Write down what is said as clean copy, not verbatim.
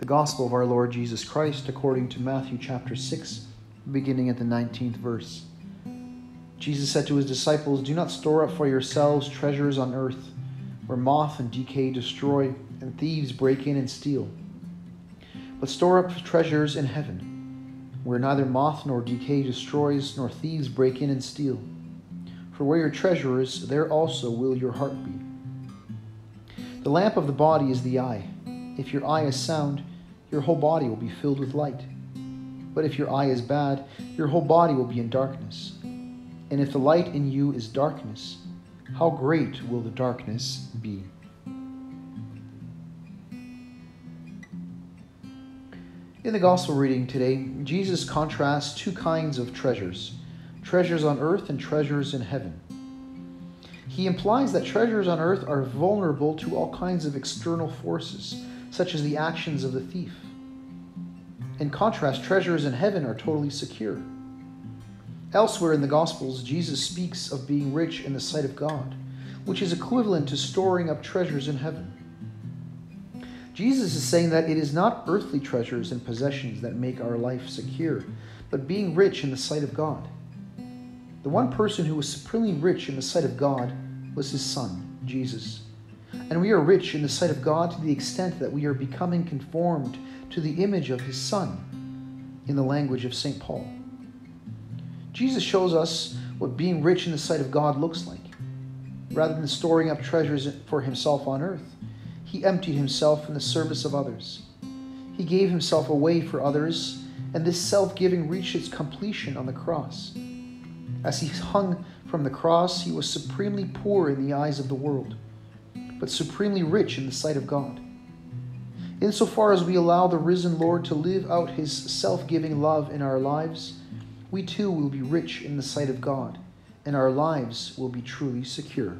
The Gospel of our Lord Jesus Christ according to Matthew chapter 6, beginning at the 19th verse. Jesus said to his disciples, "Do not store up for yourselves treasures on earth, where moth and decay destroy, and thieves break in and steal. But store up treasures in heaven, where neither moth nor decay destroys, nor thieves break in and steal. For where your treasure is, there also will your heart be. The lamp of the body is the eye. If your eye is sound, your whole body will be filled with light. But if your eye is bad, your whole body will be in darkness. And if the light in you is darkness, how great will the darkness be?" In the gospel reading today, Jesus contrasts two kinds of treasures on earth and treasures in heaven. He implies that treasures on earth are vulnerable to all kinds of external forces, such as the actions of the thief. In contrast, treasures in heaven are totally secure. Elsewhere in the Gospels, Jesus speaks of being rich in the sight of God, which is equivalent to storing up treasures in heaven. Jesus is saying that it is not earthly treasures and possessions that make our life secure, but being rich in the sight of God. The one person who was supremely rich in the sight of God was his Son, Jesus. And we are rich in the sight of God to the extent that we are becoming conformed to the image of his Son, in the language of St. Paul. Jesus shows us what being rich in the sight of God looks like. Rather than storing up treasures for himself on earth, he emptied himself in the service of others. He gave himself away for others, and this self-giving reached its completion on the cross. As he hung from the cross, he was supremely poor in the eyes of the world, but supremely rich in the sight of God. Insofar as we allow the risen Lord to live out his self-giving love in our lives, we too will be rich in the sight of God, and our lives will be truly secure.